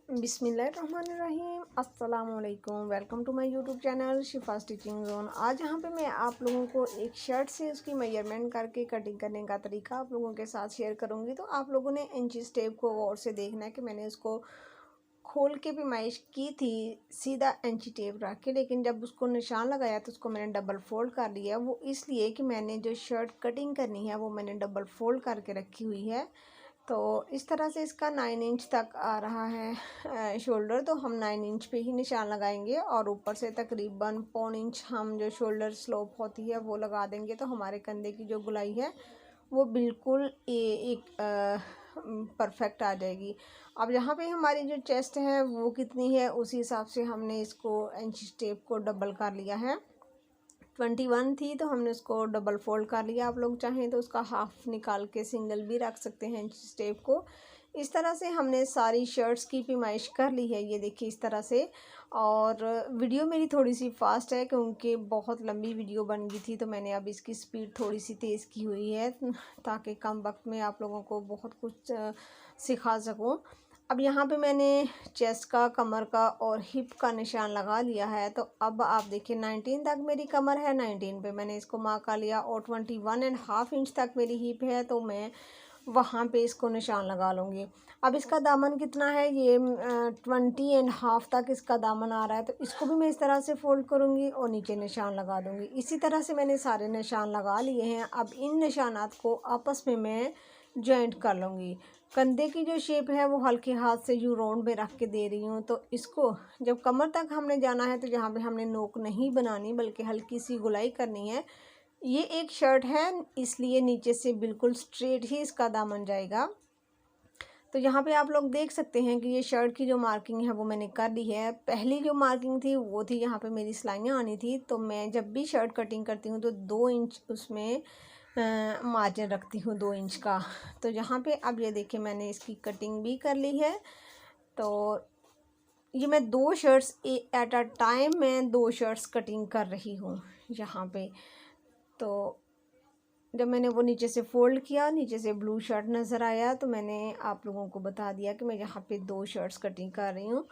बिस्मिल्लाहिर्रहमानिर्रहीम अस्सलामुअलैकुम। Welcome to my YouTube channel Shifa stitching zone. आज यहाँ पे मैं आप लोगों को एक शर्ट से उसकी मेजरमेंट करके कटिंग करने का तरीका आप लोगों के साथ शेयर करूँगी। तो आप लोगों ने इंचेस टेप को गौर से देखना है कि मैंने उसको खोल के पैमाइश की थी सीधा इंची टेप रख के, लेकिन जब उसको निशान लगाया तो उसको मैंने डबल फोल्ड कर लिया। वो इसलिए कि मैंने जो शर्ट कटिंग करनी है वो मैंने डबल फोल्ड करके रखी हुई है। तो इस तरह से इसका 9 इंच तक आ रहा है शोल्डर, तो हम 9 इंच पे ही निशान लगाएंगे और ऊपर से तकरीबन पौन इंच हम जो शोल्डर स्लोप होती है वो लगा देंगे। तो हमारे कंधे की जो गुलाई है वो बिल्कुल एक परफेक्ट आ जाएगी। अब यहाँ पे हमारी जो चेस्ट है वो कितनी है उसी हिसाब से हमने इसको इंच टेप को डबल कर लिया है। 21 थी तो हमने उसको डबल फोल्ड कर लिया। आप लोग चाहें तो उसका हाफ निकाल के सिंगल भी रख सकते हैं स्टेप को। इस तरह से हमने सारी शर्ट्स की पैमाइश कर ली है, ये देखिए इस तरह से। और वीडियो मेरी थोड़ी सी फास्ट है क्योंकि बहुत लंबी वीडियो बन गई थी, तो मैंने अब इसकी स्पीड थोड़ी सी तेज़ की हुई है ताकि कम वक्त में आप लोगों को बहुत कुछ सिखा सकूं। अब यहाँ पे मैंने चेस्ट का, कमर का और हिप का निशान लगा लिया है। तो अब आप देखिए 19 तक मेरी कमर है, 19 पे मैंने इसको मार्क कर लिया और 21.5 इंच तक मेरी हिप है, तो मैं वहाँ पे इसको निशान लगा लूँगी। अब इसका दामन कितना है, ये 20.5 तक इसका दामन आ रहा है, तो इसको भी मैं इस तरह से फोल्ड करूँगी और नीचे निशान लगा दूँगी। इसी तरह से मैंने सारे निशान लगा लिए हैं। अब इन निशानात को आपस में मैं जॉइंट कर लूँगी। कंधे की जो शेप है वो हल्के हाथ से यूँ राउंड में रख के दे रही हूँ। तो इसको जब कमर तक हमने जाना है तो जहाँ पे हमने नोक नहीं बनानी बल्कि हल्की सी गुलाई करनी है। ये एक शर्ट है इसलिए नीचे से बिल्कुल स्ट्रेट ही इसका दामन जाएगा। तो यहाँ पे आप लोग देख सकते हैं कि ये शर्ट की जो मार्किंग है वो मैंने कर ली है। पहली जो मार्किंग थी वो थी यहाँ पे मेरी सिलाइयाँ आनी थी, तो मैं जब भी शर्ट कटिंग करती हूँ तो 2 इंच उसमें मार्जिन रखती हूँ, 2 इंच का। तो यहाँ पे अब ये देखिए मैंने इसकी कटिंग भी कर ली है। तो ये मैं 2 शर्ट्स एट अ टाइम मैं 2 शर्ट्स कटिंग कर रही हूँ यहाँ पे। तो जब मैंने वो नीचे से फ़ोल्ड किया, नीचे से ब्लू शर्ट नज़र आया, तो मैंने आप लोगों को बता दिया कि मैं यहाँ पे 2 शर्ट्स कटिंग कर रही हूँ।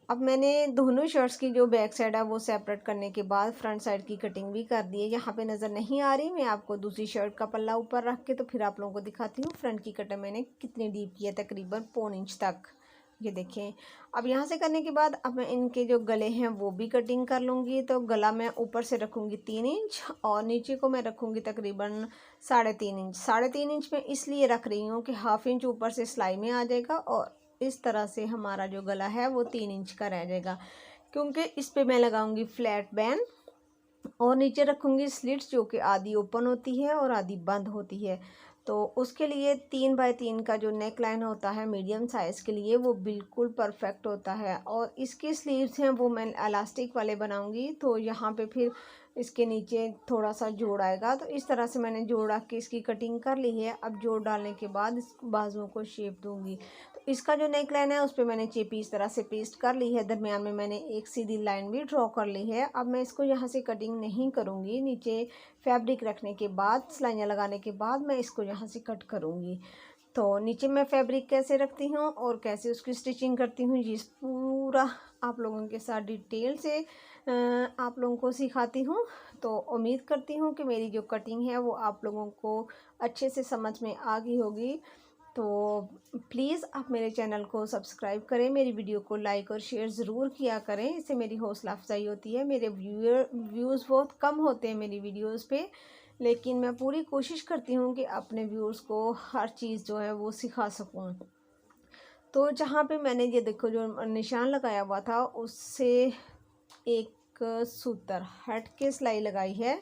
अब मैंने दोनों शर्ट्स की जो बैक साइड है वो सेपरेट करने के बाद फ्रंट साइड की कटिंग भी कर दी है। यहाँ पे नज़र नहीं आ रही, मैं आपको दूसरी शर्ट का पल्ला ऊपर रख के तो फिर आप लोगों को दिखाती हूँ फ्रंट की कटिंग मैंने कितनी डीप की है, तकरीबन पौन इंच तक। ये देखें। अब यहाँ से करने के बाद अब मैं इनके जो गले हैं वो भी कटिंग कर लूँगी। तो गला मैं ऊपर से रखूँगी 3 इंच और नीचे को मैं रखूँगी तकरीबन 3.5 इंच। 3.5 इंच में इसलिए रख रही हूँ कि हाफ इंच ऊपर से सिलाई में आ जाएगा और इस तरह से हमारा जो गला है वो 3 इंच का रह जाएगा, क्योंकि इस पे मैं लगाऊंगी फ्लैट बैन और नीचे रखूँगी स्लिट्स जो कि आधी ओपन होती है और आधी बंद होती है। तो उसके लिए 3 बाय 3 का जो नेक लाइन होता है मीडियम साइज़ के लिए वो बिल्कुल परफेक्ट होता है। और इसके स्लीव्स हैं वो मैं इलास्टिक वाले बनाऊंगी, तो यहाँ पे फिर इसके नीचे थोड़ा सा जोड़ आएगा। तो इस तरह से मैंने जोड़ रख के इसकी कटिंग कर ली है। अब जोड़ डालने के बाद इस बाजुओं को शेप दूंगी। तो इसका जो नेक लाइन है उस पर मैंने चेपी इस तरह से पेस्ट कर ली है। दरमियान में मैंने एक सीधी लाइन भी ड्रॉ कर ली है। अब मैं इसको यहाँ से कटिंग नहीं करूँगी, नीचे फैब्रिक रखने के बाद, सिलाइयाँ लगाने के बाद मैं इसको यहाँ से कट करूँगी। तो नीचे मैं फैब्रिक कैसे रखती हूँ और कैसे उसकी स्टिचिंग करती हूँ ये पूरा आप लोगों के साथ डिटेल से आप लोगों को सिखाती हूँ। तो उम्मीद करती हूँ कि मेरी जो कटिंग है वो आप लोगों को अच्छे से समझ में आ गई होगी। तो प्लीज़ आप मेरे चैनल को सब्सक्राइब करें, मेरी वीडियो को लाइक और शेयर ज़रूर किया करें, इससे मेरी हौसला अफजाई होती है। मेरे व्यूज़ बहुत कम होते हैं मेरी वीडियोस पे, लेकिन मैं पूरी कोशिश करती हूँ कि अपने व्यूअर्स को हर चीज़ जो है वो सिखा सकूँ। तो जहाँ पे मैंने ये देखो जो निशान लगाया हुआ था उससे एक सूतर हट के सिलाई लगाई है।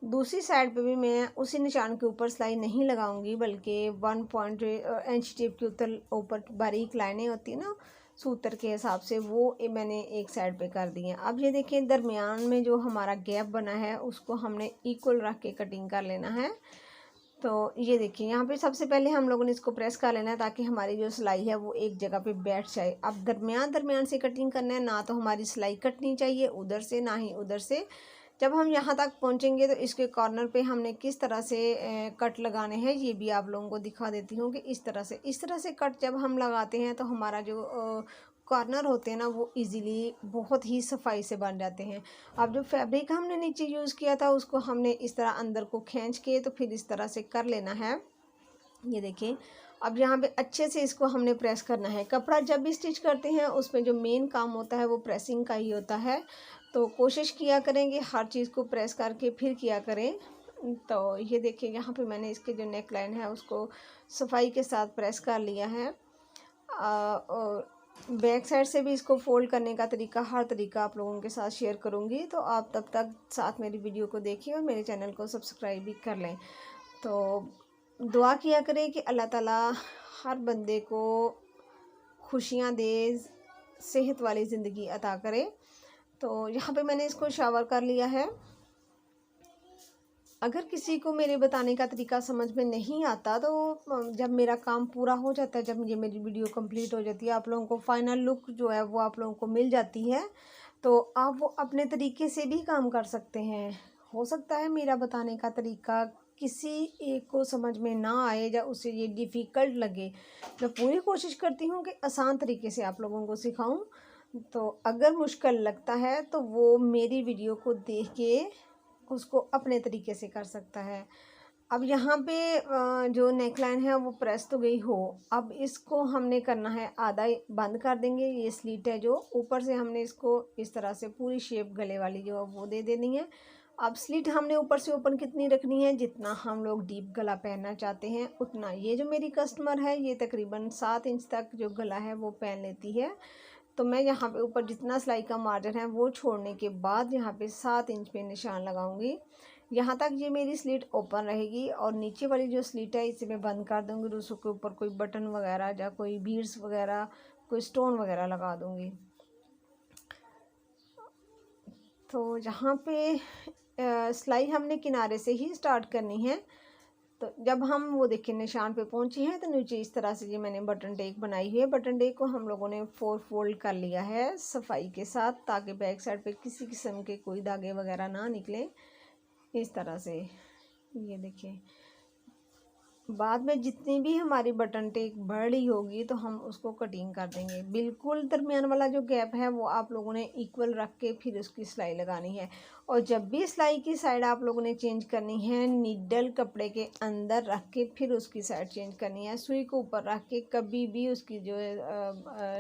दूसरी साइड पे भी मैं उसी निशान के ऊपर सिलाई नहीं लगाऊंगी बल्कि 1 इंच टेप के ऊपर बारीक लाइनें होती है ना सूतर के हिसाब से, वो मैंने एक साइड पे कर दी हैं। अब ये देखें दरमियान में जो हमारा गैप बना है उसको हमने इक्वल रख के कटिंग कर लेना है। तो ये देखिए यहाँ पे सबसे पहले हम लोगों ने इसको प्रेस कर लेना है ताकि हमारी जो सिलाई है वो एक जगह पे बैठ जाए। अब दरमियान से कटिंग करना है, ना तो हमारी सिलाई कटनी चाहिए उधर से ना ही उधर से। जब हम यहाँ तक पहुँचेंगे तो इसके कॉर्नर पे हमने किस तरह से कट लगाने हैं ये भी आप लोगों को दिखा देती हूँ कि इस तरह से कट जब हम लगाते हैं तो हमारा जो कॉर्नर होते हैं ना वो इजीली बहुत ही सफाई से बन जाते हैं। अब जो फैब्रिक हमने नीचे यूज़ किया था उसको हमने इस तरह अंदर को खींच के तो फिर इस तरह से कर लेना है। ये देखिए, अब यहाँ पे अच्छे से इसको हमने प्रेस करना है। कपड़ा जब भी स्टिच करते हैं उसमें जो मेन काम होता है वो प्रेसिंग का ही होता है, तो कोशिश किया करें कि हर चीज़ को प्रेस करके फिर किया करें। तो ये देखिए, यहाँ पे मैंने इसके जो नेक लाइन है उसको सफाई के साथ प्रेस कर लिया है। और बैक साइड से भी इसको फोल्ड करने का तरीका, हर तरीका आप लोगों के साथ शेयर करूँगी, तो आप तब तक साथ मेरी वीडियो को देखिए और मेरे चैनल को सब्सक्राइब भी कर लें। तो दुआ किया करें कि अल्लाह ताला हर बंदे को खुशियाँ दे, सेहत वाली ज़िंदगी अता करे। तो यहाँ पे मैंने इसको शावर कर लिया है। अगर किसी को मेरे बताने का तरीका समझ में नहीं आता तो जब मेरा काम पूरा हो जाता है, जब ये मेरी वीडियो कंप्लीट हो जाती है, आप लोगों को फाइनल लुक जो है वो आप लोगों को मिल जाती है, तो आप वो अपने तरीके से भी काम कर सकते हैं। हो सकता है मेरा बताने का तरीका किसी एक को समझ में ना आए या उसे ये डिफ़िकल्ट लगे। मैं पूरी कोशिश करती हूँ कि आसान तरीके से आप लोगों को सिखाऊं, तो अगर मुश्किल लगता है तो वो मेरी वीडियो को देख के उसको अपने तरीके से कर सकता है। अब यहाँ पे जो नेकलाइन है वो प्रेस तो गई हो, अब इसको हमने करना है आधा बंद कर देंगे। ये स्लीट है जो ऊपर से हमने इसको इस तरह से पूरी शेप गले वाली जो वो दे देनी है। अब स्लीट हमने ऊपर से ओपन कितनी रखनी है, जितना हम लोग डीप गला पहनना चाहते हैं उतना। ये जो मेरी कस्टमर है ये तकरीबन 7 इंच तक जो गला है वो पहन लेती है, तो मैं यहाँ पे ऊपर जितना सिलाई का मार्जिन है वो छोड़ने के बाद यहाँ पे 7 इंच पे निशान लगाऊंगी। यहाँ तक ये मेरी स्लीट ओपन रहेगी और नीचे वाली जो स्लीट है इसे मैं बंद कर दूँगी और उसके ऊपर कोई बटन वगैरह या कोई बीड्स वगैरह, कोई स्टोन वगैरह लगा दूँगी। तो यहाँ पे सिलाई हमने किनारे से ही स्टार्ट करनी है। तो जब हम वो देखिए निशान पे पहुंचे हैं तो नीचे इस तरह से ये मैंने बटन टेक बनाई हुई है। बटन टेक को हम लोगों ने 4 फोल्ड कर लिया है सफाई के साथ, ताकि बैक साइड पे किसी किस्म के कोई धागे वगैरह ना निकले। इस तरह से ये देखिए, बाद में जितनी भी हमारी बटन टेक बड़ी होगी तो हम उसको कटिंग कर देंगे। बिल्कुल दरमियान वाला जो गैप है वो आप लोगों ने इक्वल रख के फिर उसकी सिलाई लगानी है। और जब भी सिलाई की साइड आप लोगों ने चेंज करनी है, नीडल कपड़े के अंदर रख के फिर उसकी साइड चेंज करनी है। सुई को ऊपर रख के कभी भी उसकी जो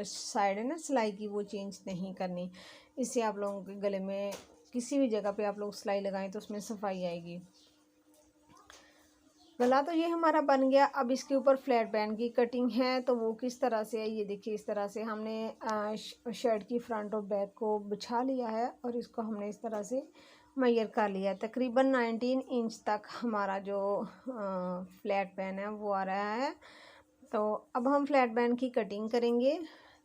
साइड है ना सिलाई की वो चेंज नहीं करनी। इससे आप लोगों के गले में किसी भी जगह पे आप लोग सिलाई लगाएं तो उसमें सफाई आएगी। गला तो ये हमारा बन गया। अब इसके ऊपर फ्लैट बैंड की कटिंग है, तो वो किस तरह से है ये देखिए। इस तरह से हमने शर्ट की फ्रंट और बैक को बिछा लिया है और इसको हमने इस तरह से मेजर कर लिया है। तकरीबन 19 इंच तक हमारा जो फ्लैट बैंड है वो आ रहा है। तो अब हम फ्लैट बैंड की कटिंग करेंगे,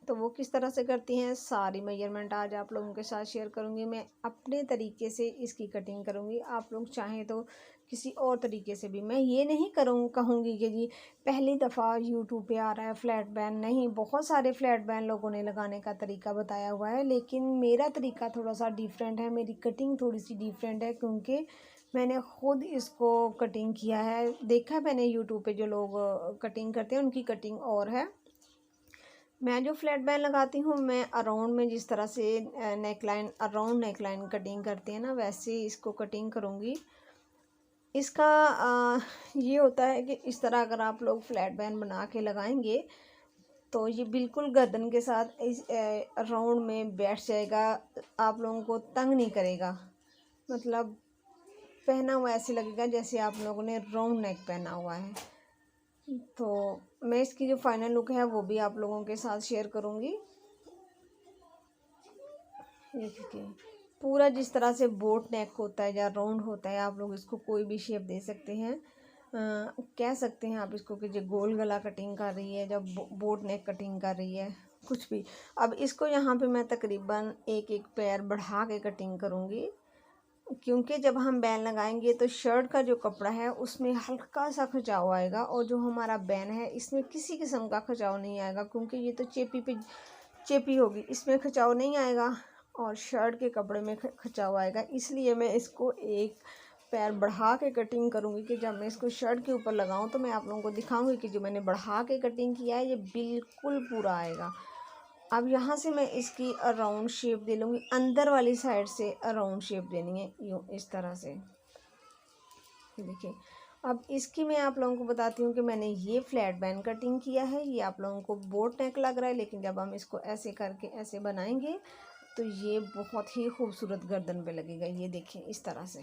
तो वो किस तरह से करती हैं सारी मेजरमेंट आज आप लोगों के साथ शेयर करूंगी। मैं अपने तरीके से इसकी कटिंग करूंगी, आप लोग चाहें तो किसी और तरीके से भी। मैं ये नहीं कहूँगी कि जी पहली दफ़ा यूट्यूब पे आ रहा है फ्लैट बैंड, नहीं, बहुत सारे फ्लैट बैंड लोगों ने लगाने का तरीका बताया हुआ है, लेकिन मेरा तरीका थोड़ा सा डिफरेंट है, मेरी कटिंग थोड़ी सी डिफरेंट है, क्योंकि मैंने ख़ुद इसको कटिंग किया है। देखा है मैंने यूट्यूब पे जो लोग कटिंग करते हैं उनकी कटिंग और है। मैं जो फ्लैट बैंड लगाती हूँ मैं अराउंड में जिस तरह से नेकलाइन अराउंड नेकलाइन कटिंग करते हैं ना, वैसे ही इसको कटिंग करूँगी। इसका ये होता है कि इस तरह अगर आप लोग फ्लैट बैंड बना के लगाएंगे तो ये बिल्कुल गर्दन के साथ इस राउंड में बैठ जाएगा, आप लोगों को तंग नहीं करेगा। मतलब पहना हुआ ऐसे लगेगा जैसे आप लोगों ने राउंड नेक पहना हुआ है। तो मैं इसकी जो फाइनल लुक है वो भी आप लोगों के साथ शेयर करूँगी। ये देखिए, पूरा जिस तरह से बोट नेक होता है या राउंड होता है, आप लोग इसको कोई भी शेप दे सकते हैं। कह सकते हैं आप इसको कि जो गोल गला कटिंग कर रही है, जब बोट नेक कटिंग कर रही है, कुछ भी। अब इसको यहाँ पे मैं तकरीबन एक एक पैर बढ़ा के कटिंग करूँगी, क्योंकि जब हम बैन लगाएंगे तो शर्ट का जो कपड़ा है उसमें हल्का सा खिंचाव आएगा और जो हमारा बैन है इसमें किसी किस्म का खिंचाव नहीं आएगा, क्योंकि ये तो चेपी होगी, इसमें खिंचाव नहीं आएगा और शर्ट के कपड़े में खिंचाव आएगा। इसलिए मैं इसको एक पैर बढ़ा के कटिंग करूँगी कि जब मैं इसको शर्ट के ऊपर लगाऊँ तो मैं आप लोगों को दिखाऊँगी कि जो मैंने बढ़ा के कटिंग किया है ये बिल्कुल पूरा आएगा। अब यहाँ से मैं इसकी राउंड शेप दे लूँगी, अंदर वाली साइड से राउंड शेप देनी है यूँ इस तरह से। देखिए अब इसकी मैं आप लोगों को बताती हूँ कि मैंने ये फ्लैट बैंड कटिंग किया है। ये आप लोगों को बोट नेक लग रहा है, लेकिन जब हम इसको ऐसे करके ऐसे बनाएंगे तो ये बहुत ही खूबसूरत गर्दन पे लगेगा। ये देखें इस तरह से।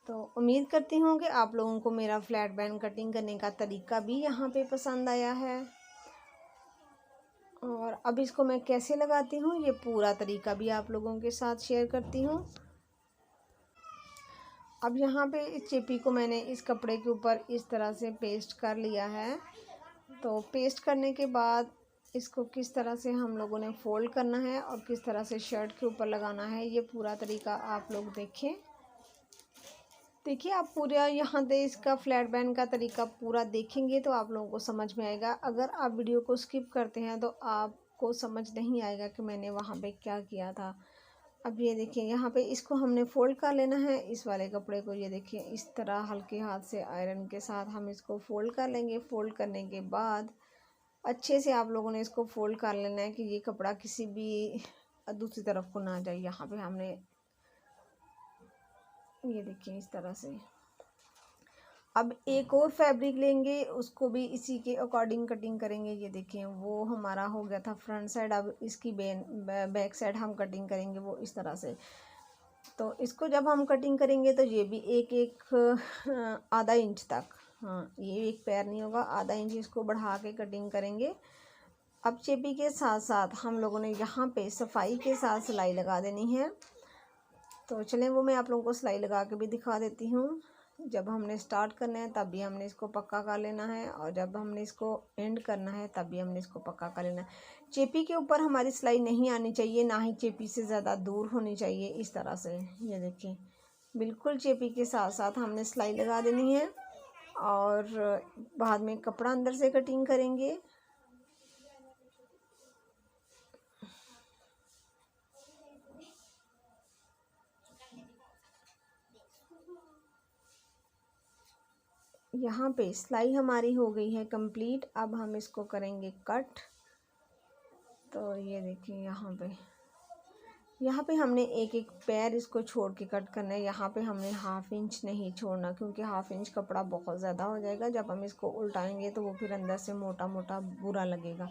तो उम्मीद करती हूँ कि आप लोगों को मेरा फ्लैट बैंड कटिंग करने का तरीका भी यहाँ पे पसंद आया है। और अब इसको मैं कैसे लगाती हूँ ये पूरा तरीका भी आप लोगों के साथ शेयर करती हूँ। अब यहाँ पे इस चेपी को मैंने इस कपड़े के ऊपर इस तरह से पेस्ट कर लिया है। तो पेस्ट करने के बाद इसको किस तरह से हम लोगों ने फ़ोल्ड करना है और किस तरह से शर्ट के ऊपर लगाना है, ये पूरा तरीका आप लोग देखें। देखिए आप पूरा यहाँ पे इसका फ्लैट बैंड का तरीका पूरा देखेंगे तो आप लोगों को समझ में आएगा। अगर आप वीडियो को स्किप करते हैं तो आपको समझ नहीं आएगा कि मैंने वहाँ पे क्या किया था। अब ये देखिए यहाँ पे इसको हमने फ़ोल्ड कर लेना है इस वाले कपड़े को। ये देखिए इस तरह हल्के हाथ से आयरन के साथ हम इसको फ़ोल्ड कर लेंगे। फ़ोल्ड करने के बाद अच्छे से आप लोगों ने इसको फ़ोल्ड कर लेना है कि ये कपड़ा किसी भी दूसरी तरफ को ना जाए। यहाँ पे हमने ये देखिए इस तरह से। अब एक और फैब्रिक लेंगे, उसको भी इसी के अकॉर्डिंग कटिंग करेंगे। ये देखें वो हमारा हो गया था फ्रंट साइड। अब इसकी बैक साइड हम कटिंग करेंगे वो इस तरह से। तो इसको जब हम कटिंग करेंगे तो ये भी एक आधा इंच तक, हाँ ये एक पैर नहीं होगा, आधा इंच इसको बढ़ा के कटिंग करेंगे। अब चेपी के साथ साथ हम लोगों ने यहाँ पे सफाई के साथ सिलाई लगा देनी है। तो चलें वो मैं आप लोगों को सिलाई लगा के भी दिखा देती हूँ। जब हमने स्टार्ट करना है तब भी हमने इसको पक्का कर लेना है, और जब हमने इसको एंड करना है तब भी हमने इसको पक्का कर लेना है। चेपी के ऊपर हमारी सिलाई नहीं आनी चाहिए, ना ही चेपी से ज़्यादा दूर होनी चाहिए इस तरह से। ये देखिए बिल्कुल चेपी के साथ साथ हमने सिलाई लगा देनी है और बाद में कपड़ा अंदर से कटिंग करेंगे। यहाँ पे सिलाई हमारी हो गई है कंप्लीट। अब हम इसको करेंगे कट। तो ये देखिए यहाँ पे हमने एक एक पैर इसको छोड़ के कट करना है। यहाँ पे हमने हाफ इंच नहीं छोड़ना, क्योंकि हाफ इंच कपड़ा बहुत ज़्यादा हो जाएगा। जब हम इसको उल्टाएंगे तो वो फिर अंदर से मोटा मोटा बुरा लगेगा।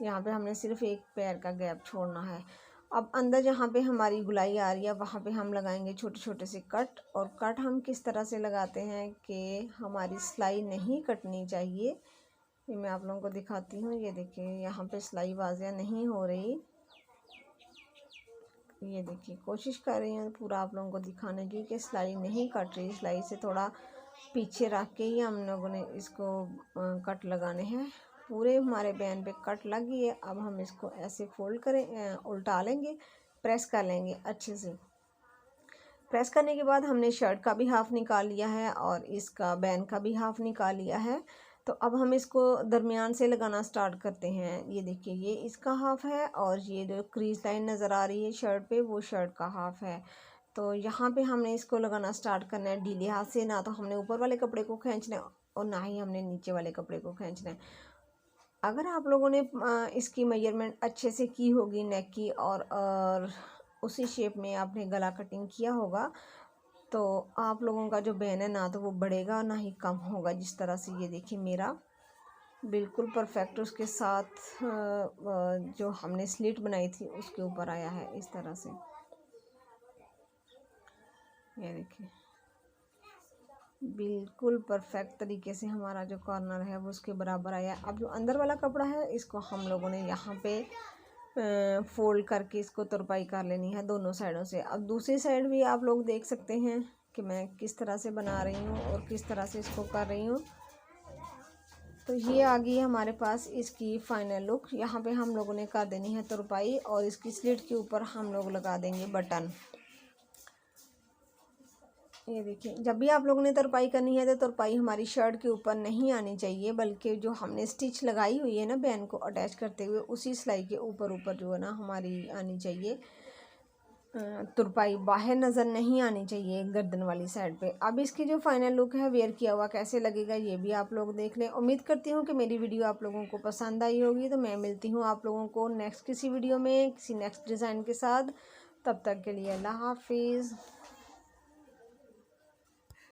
यहाँ पे हमने सिर्फ एक पैर का गैप छोड़ना है। अब अंदर जहाँ पे हमारी गुलाई आ रही है वहाँ पे हम लगाएंगे छोटे छोटे से कट। और कट हम किस तरह से लगाते हैं कि हमारी सिलाई नहीं कटनी चाहिए, ये मैं आप लोगों को दिखाती हूँ। ये देखिए यहाँ पे सिलाई वाज़िया नहीं हो रही। ये देखिए कोशिश कर रही हूँ पूरा आप लोगों को दिखाने की कि सिलाई नहीं कट रही। सिलाई से थोड़ा पीछे रख के ही हम लोगों ने इसको कट लगाने हैं। पूरे हमारे बैन पे कट लग गई है। अब हम इसको ऐसे फोल्ड करें, उल्टा लेंगे, प्रेस कर लेंगे अच्छे से। प्रेस करने के बाद हमने शर्ट का भी हाफ़ निकाल लिया है और इसका बैन का भी हाफ़ निकाल लिया है। तो अब हम इसको दरमियान से लगाना स्टार्ट करते हैं। ये देखिए ये इसका हाफ़ है और ये जो क्रीज लाइन नज़र आ रही है शर्ट पे वो शर्ट का हाफ़ है। तो यहाँ पे हमने इसको लगाना स्टार्ट करना है ढीले हाथ से। ना तो हमने ऊपर वाले कपड़े को खींचना है और ना ही हमने नीचे वाले कपड़े को खींचना है। अगर आप लोगों ने इसकी मेजरमेंट अच्छे से की होगी नेक की और उसी शेप में आपने गला कटिंग किया होगा तो आप लोगों का जो बैन है ना तो वो बढ़ेगा ना ही कम होगा। जिस तरह से ये देखिए मेरा बिल्कुल परफेक्ट उसके साथ जो हमने स्लिट बनाई थी उसके ऊपर आया है इस तरह से। ये देखिए बिल्कुल परफेक्ट तरीके से हमारा जो कॉर्नर है वो उसके बराबर आया। अब जो अंदर वाला कपड़ा है इसको हम लोगों ने यहाँ पे फोल्ड करके इसको तुरपाई कर लेनी है दोनों साइडों से। अब दूसरी साइड भी आप लोग देख सकते हैं कि मैं किस तरह से बना रही हूँ और किस तरह से इसको कर रही हूँ। तो ये आ गई हमारे पास इसकी फाइनल लुक। यहाँ पे हम लोगों ने कर देनी है तुरपाई और इसकी स्लिट के ऊपर हम लोग लगा देंगे बटन। ये देखिए जब भी आप लोगों ने तुरपाई करनी है तो तुरपाई हमारी शर्ट के ऊपर नहीं आनी चाहिए, बल्कि जो हमने स्टिच लगाई हुई है ना बैन को अटैच करते हुए उसी सिलाई के ऊपर जो है ना हमारी आनी चाहिए। तुरपाई बाहर नज़र नहीं आनी चाहिए गर्दन वाली साइड पे। अब इसकी जो फाइनल लुक है वेयर किया हुआ कैसे लगेगा ये भी आप लोग देख लें। उम्मीद करती हूँ कि मेरी वीडियो आप लोगों को पसंद आई होगी। तो मैं मिलती हूँ आप लोगों को नेक्स्ट किसी वीडियो में किसी नेक्स्ट डिज़ाइन के साथ। तब तक के लिए अल्लाह हाफिज़।